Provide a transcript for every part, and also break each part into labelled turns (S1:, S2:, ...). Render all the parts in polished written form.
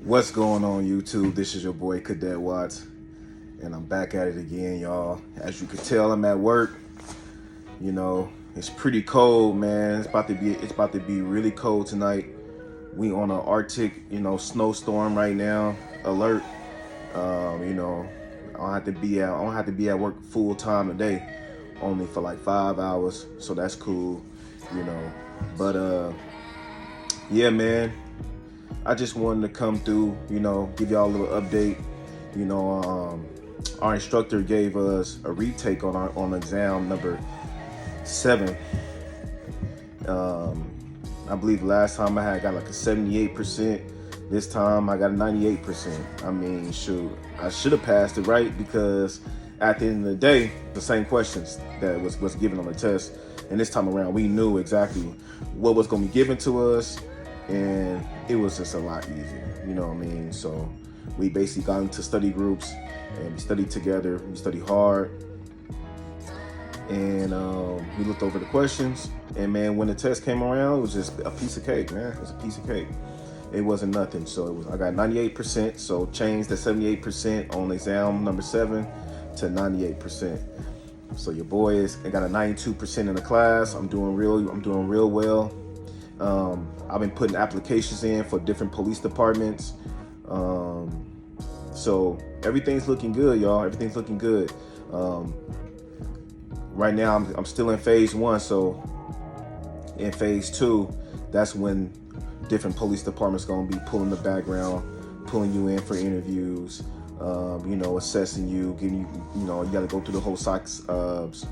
S1: What's going on YouTube? This is your boy Cadet Watts, and I'm back at it again, y'all. As you can tell, I'm at work. You know, it's pretty cold, man. It's about to be really cold tonight. We on an Arctic, snowstorm right now. Alert. I don't have to be at work full time today, only for like 5 hours. So that's cool, you know. But yeah, man. I just wanted to come through, give y'all a little update. Our instructor gave us a retake on exam number 7. I believe last time I got like a 78%. This time I got a 98%. I mean, shoot, I should have passed it, right? Because at the end of the day, the same questions that was given on the test, and this time around we knew exactly what was going to be given to us, and it was just a lot easier, you know what I mean? So we basically got into study groups and we studied together. We studied hard, and we looked over the questions. And man, when the test came around, it was just a piece of cake, man. It was a piece of cake. It wasn't nothing. So I got 98%. So changed the 78% on exam number 7 to 98%. So your boy I got a 92% in the class. I'm doing real well. I've been putting applications in for different police departments. So everything's looking good, y'all. Everything's looking good. Right now, I'm still in phase 1. So in phase 2, that's when different police departments gonna be pulling the background, pulling you in for interviews, assessing you, getting you, you gotta go through the whole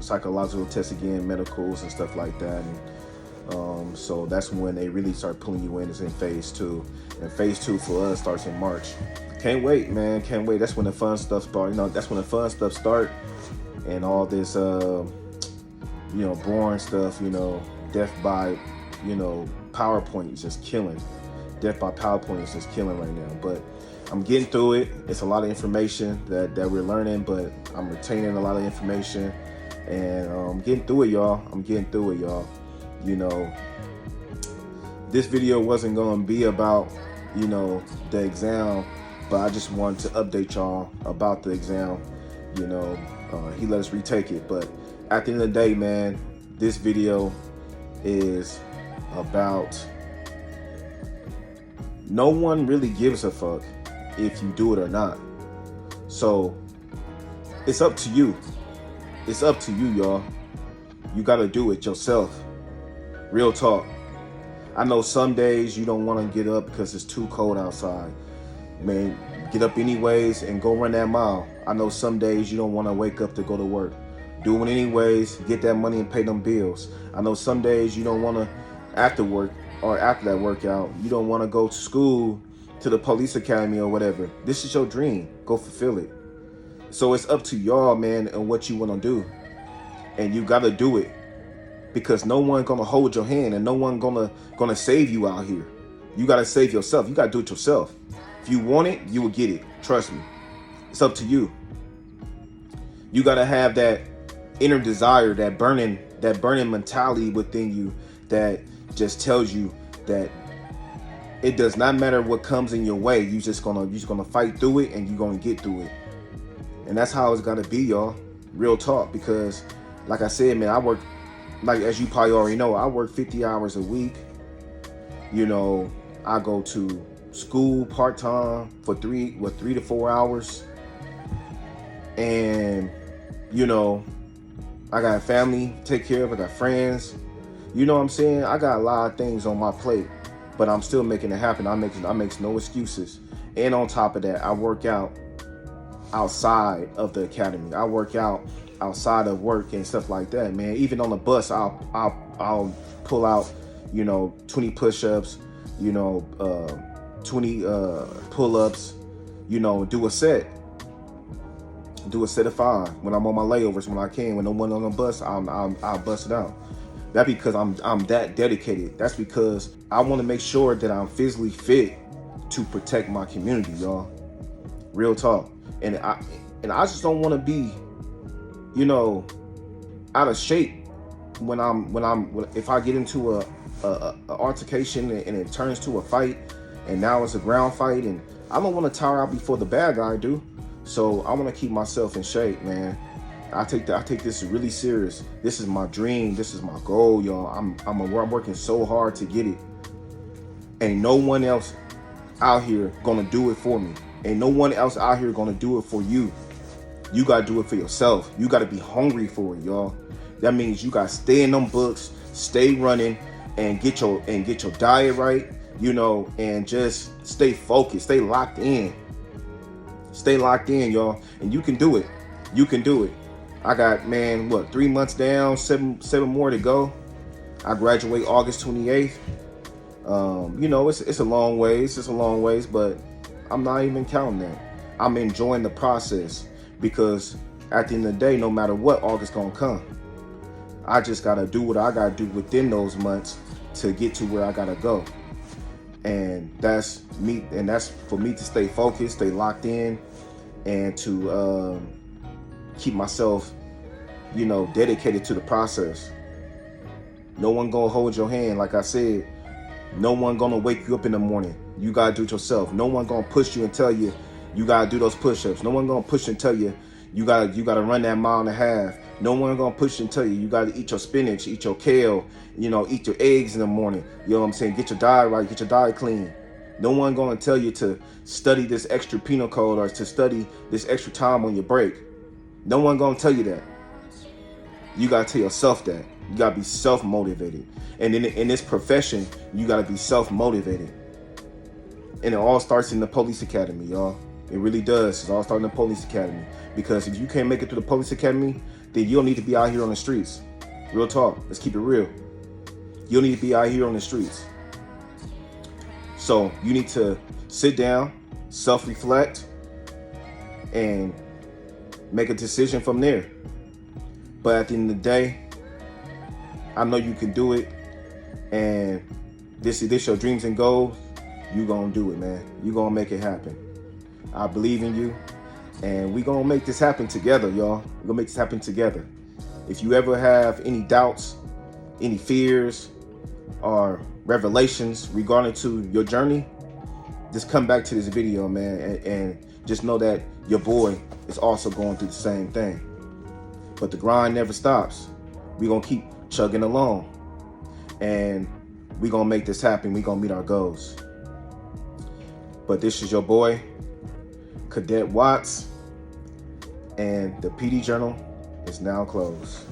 S1: psychological test again, medicals and stuff like that. And so that's when they really start pulling you in, is in phase 2. And phase 2 for us starts in March. Can't wait, man. Can't wait. That's when the fun stuff starts. That's when the fun stuff start. And all this, boring stuff, death by, PowerPoint is just killing. Death by PowerPoint is just killing right now. But I'm getting through it. It's a lot of information that we're learning, but I'm retaining a lot of information. And I'm getting through it, y'all. This video wasn't going to be about, the exam, but I just wanted to update y'all about the exam. He let us retake it, but at the end of the day, man, this video is about no one really gives a fuck if you do it or not. So it's up to you. It's up to you, y'all. You got to do it yourself. Real talk. I know some days you don't want to get up because it's too cold outside. Man, get up anyways and go run that mile. I know some days you don't want to wake up to go to work. Do it anyways, get that money and pay them bills. I know some days you don't want to, after work or after that workout, you don't want to go to school, to the police academy or whatever. This is your dream. Go fulfill it. So it's up to y'all, man, and what you want to do. And you got to do it. Because no one gonna hold your hand, and no one gonna save you out here. You gotta save yourself. You gotta do it yourself. If you want it, you will get it. Trust me. It's up to you. You gotta have that inner desire, that burning mentality within you that just tells you that it does not matter what comes in your way. You're just gonna fight through it, and you're gonna get through it. And that's how it's gotta be, y'all. Real talk. Because like I said, man, like, as you probably already know, I work 50 hours a week. I go to school part-time for 3 to 4 hours. And, I got a family to take care of. I got friends. You know what I'm saying? I got a lot of things on my plate, but I'm still making it happen. I make no excuses. And on top of that, I work out outside of the academy. I work out outside of work and stuff like that, man. Even on the bus, I'll pull out, 20 push-ups, 20 pull-ups, do a set of 5 when I'm on my layovers. When no one on the bus, I'll bust it out. That's because I'm that dedicated. That's because I want to make sure that I'm physically fit to protect my community, y'all. Real talk. And I just don't want to be, out of shape if I get into a altercation and it turns to a fight, and now it's a ground fight, and I don't want to tire out before the bad guy do. So I want to keep myself in shape, man. I take this really serious. This is my dream. This is my goal, y'all. I'm working so hard to get it. Ain't no one else out here gonna do it for me. Ain't no one else out here gonna do it for you. You gotta do it for yourself. You gotta be hungry for it, y'all. That means you gotta stay in them books, stay running, and get your diet right, you know, and just stay focused, stay locked in. Stay locked in, y'all. And you can do it. You can do it. I got, man, what, 3 months down, seven more to go. I graduate August 28th. You know, it's a long ways. It's a long ways, but I'm not even counting that. I'm enjoying the process because at the end of the day, no matter what, August gonna come. I just gotta do what I gotta do within those months to get to where I gotta go. And that's me, and that's for me to stay focused, stay locked in, and to keep myself, you know, dedicated to the process. No one gonna hold your hand, like I said. No one gonna wake you up in the morning. You gotta do it yourself. No one gonna push you and tell you you gotta do those push-ups. No one gonna push and tell you you gotta run that mile and a half. No one gonna push and tell you you gotta eat your spinach, eat your kale, you know, eat your eggs in the morning. You know what I'm saying? Get your diet right, get your diet clean. No one gonna tell you to study this extra penal code or to study this extra time on your break. No one gonna tell you that. You gotta tell yourself that. You gotta be self-motivated. And in this profession, you gotta be self-motivated. And it all starts in the police academy, y'all. It really does. It all starts in the police academy. Because if you can't make it to the police academy, then you don't need to be out here on the streets. Real talk. Let's keep it real. You don't need to be out here on the streets. So you need to sit down, self-reflect, and make a decision from there. But at the end of the day, I know you can do it. And this your dreams and goals. You gonna do it, man. You gonna make it happen. I believe in you. And we gonna make this happen together, y'all. We're gonna make this happen together. If you ever have any doubts, any fears, or revelations regarding to your journey, just come back to this video, man, and just know that your boy is also going through the same thing. But the grind never stops. We're gonna keep chugging along. And we're gonna make this happen. We're gonna meet our goals. But this is your boy, Cadet Watts, and the PD Journal is now closed.